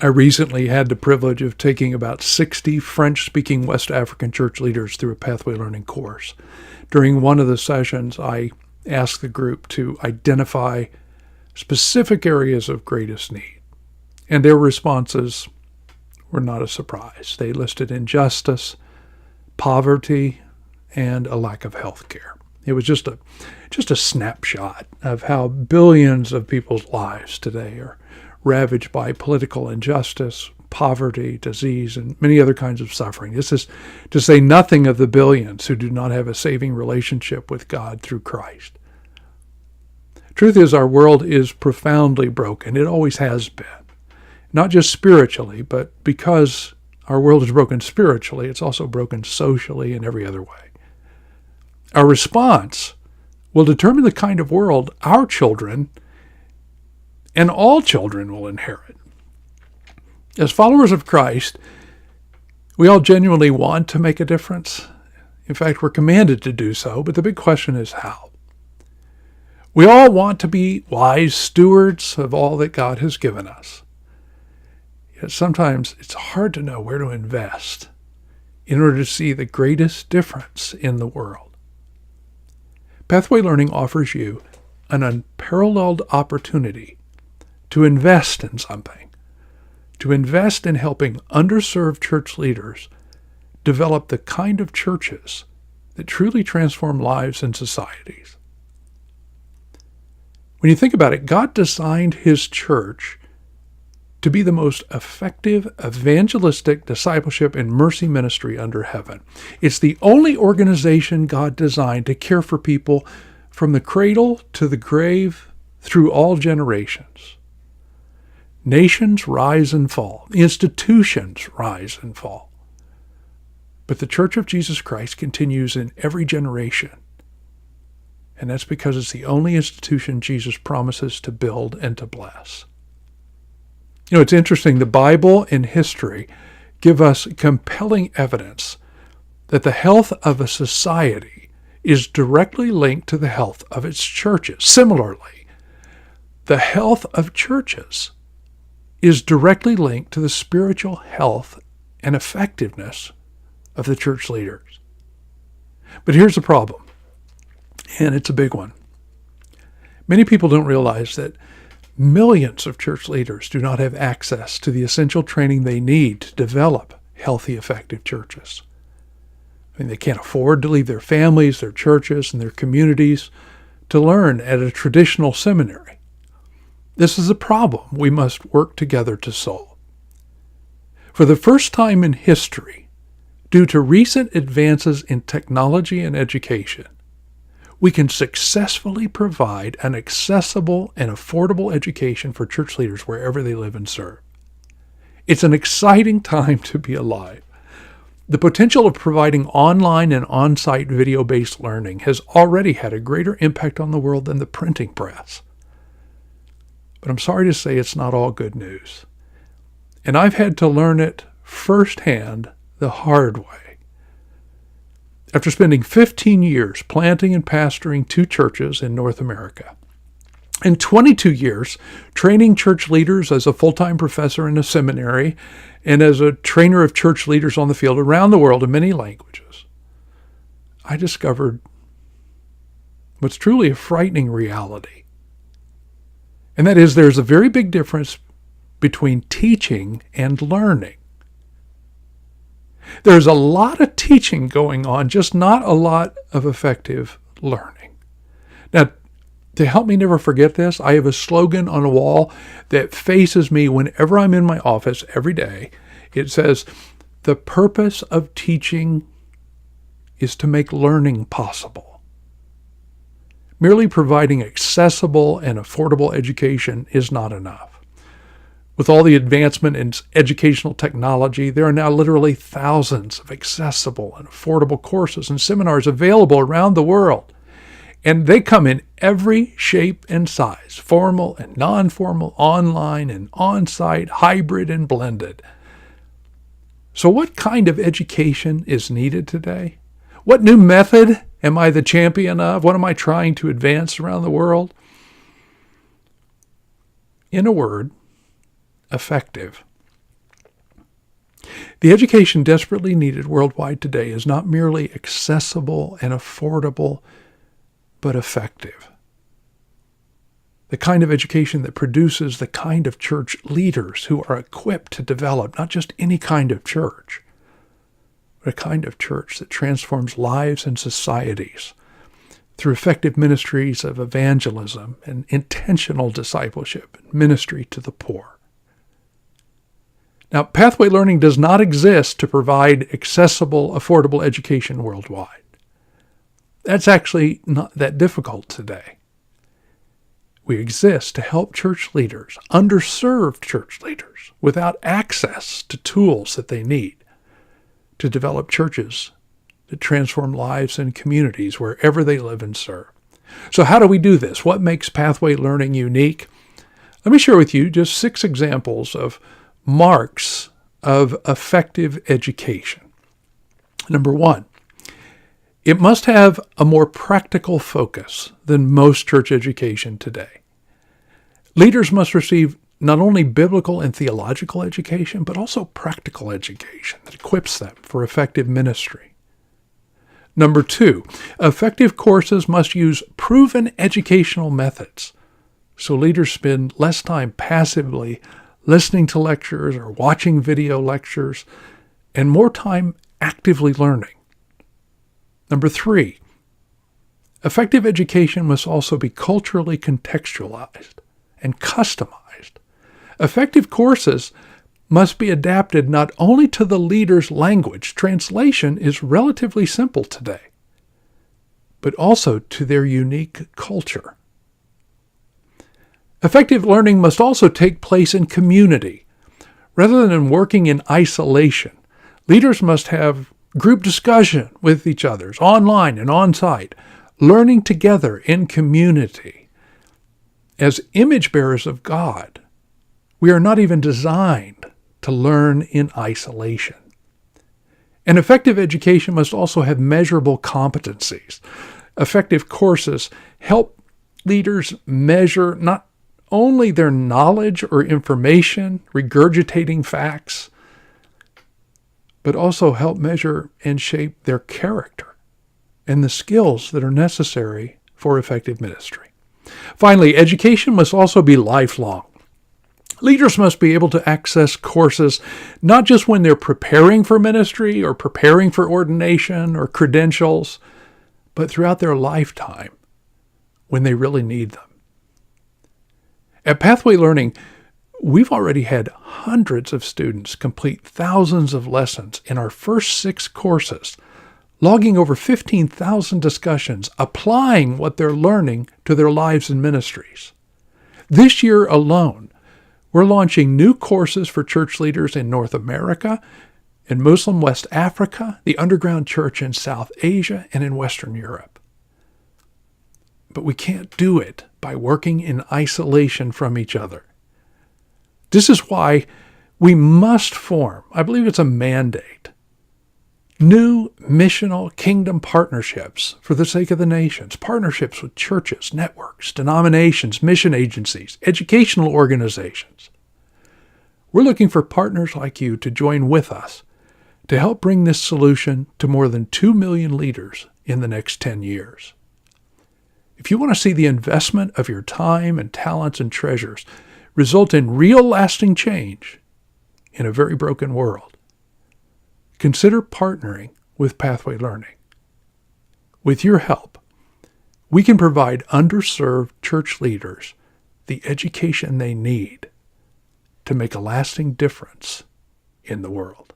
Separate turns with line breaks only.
I recently had the privilege of taking about 60 French-speaking West African church leaders through a Pathway Learning course. During one of the sessions, I asked the group to identify specific areas of greatest need, and their responses were not a surprise. They listed injustice, poverty, and a lack of health care. It was just a snapshot of how billions of people's lives today are ravaged by political injustice, poverty, disease, and many other kinds of suffering. This is to say nothing of the billions who do not have a saving relationship with God through Christ. Truth is, our world is profoundly broken. It always has been. Not just spiritually, but because our world is broken spiritually, it's also broken socially in every other way. Our response will determine the kind of world our children and all children will inherit. As followers of Christ, we all genuinely want to make a difference. In fact, we're commanded to do so, but the big question is how. We all want to be wise stewards of all that God has given us. Yet sometimes it's hard to know where to invest in order to see the greatest difference in the world. Pathway Learning offers you an unparalleled opportunity to invest in something, to invest in helping underserved church leaders develop the kind of churches that truly transform lives and societies. When you think about it, God designed His church to be the most effective evangelistic discipleship and mercy ministry under heaven. It's the only organization God designed to care for people from the cradle to the grave through all generations. Nations rise and fall. Institutions rise and fall. But the Church of Jesus Christ continues in every generation. And that's because it's the only institution Jesus promises to build and to bless. You know, it's interesting. The Bible and history give us compelling evidence that the health of a society is directly linked to the health of its churches. Similarly, the health of churches is directly linked to the spiritual health and effectiveness of the church leaders. But here's the problem, and it's a big one. Many people don't realize that millions of church leaders do not have access to the essential training they need to develop healthy, effective churches. I mean, they can't afford to leave their families, their churches, and their communities to learn at a traditional seminary. This is a problem we must work together to solve. For the first time in history, due to recent advances in technology and education, we can successfully provide an accessible and affordable education for church leaders wherever they live and serve. It's an exciting time to be alive. The potential of providing online and on-site video-based learning has already had a greater impact on the world than the printing press. But I'm sorry to say it's not all good news. And I've had to learn it firsthand the hard way. After spending 15 years planting and pastoring 2 churches in North America, and 22 years training church leaders as a full-time professor in a seminary and as a trainer of church leaders on the field around the world in many languages, I discovered what's truly a frightening reality. And that is, there's a very big difference between teaching and learning. There's a lot of teaching going on, just not a lot of effective learning. Now, to help me never forget this, I have a slogan on a wall that faces me whenever I'm in my office every day. It says, "The purpose of teaching is to make learning possible." Merely providing accessible and affordable education is not enough. With all the advancement in educational technology, there are now literally thousands of accessible and affordable courses and seminars available around the world. And they come in every shape and size, formal and non-formal, online and on-site, hybrid and blended. So what kind of education is needed today? What new method am I the champion of? What am I trying to advance around the world? In a word, effective. The education desperately needed worldwide today is not merely accessible and affordable, but effective. The kind of education that produces the kind of church leaders who are equipped to develop not just any kind of church, but a kind of church that transforms lives and societies through effective ministries of evangelism and intentional discipleship and ministry to the poor. Now, Pathway Learning does not exist to provide accessible, affordable education worldwide. That's actually not that difficult today. We exist to help church leaders, underserved church leaders, without access to tools that they need to develop churches that transform lives and communities wherever they live and serve. So how do we do this? What makes Pathway Learning unique? Let me share with you just 6 examples of marks of effective education. Number 1, it must have a more practical focus than most church education today. Leaders must receive not only biblical and theological education, but also practical education that equips them for effective ministry. Number 2, effective courses must use proven educational methods, so leaders spend less time passively listening to lectures or watching video lectures, and more time actively learning. Number 3, effective education must also be culturally contextualized and customized. Effective courses must be adapted not only to the leader's language — translation is relatively simple today — but also to their unique culture. Effective learning must also take place in community. Rather than working in isolation, leaders must have group discussion with each other, online and on-site, learning together in community. As image bearers of God, we are not even designed to learn in isolation. And effective education must also have measurable competencies. Effective courses help leaders measure not only their knowledge or information, regurgitating facts, but also help measure and shape their character and the skills that are necessary for effective ministry. Finally, education must also be lifelong. Leaders must be able to access courses not just when they're preparing for ministry or preparing for ordination or credentials, but throughout their lifetime when they really need them. At Pathway Learning, we've already had hundreds of students complete thousands of lessons in our first 6 courses, logging over 15,000 discussions, applying what they're learning to their lives and ministries. This year alone, we're launching new courses for church leaders in North America, in Muslim West Africa, the underground church in South Asia, and in Western Europe. But we can't do it by working in isolation from each other. This is why we must form, I believe it's a mandate, new missional kingdom partnerships for the sake of the nations, partnerships with churches, networks, denominations, mission agencies, educational organizations. We're looking for partners like you to join with us to help bring this solution to more than 2 million leaders in the next 10 years. If you want to see the investment of your time and talents and treasures result in real lasting change in a very broken world, consider partnering with Pathway Learning. With your help, we can provide underserved church leaders the education they need to make a lasting difference in the world.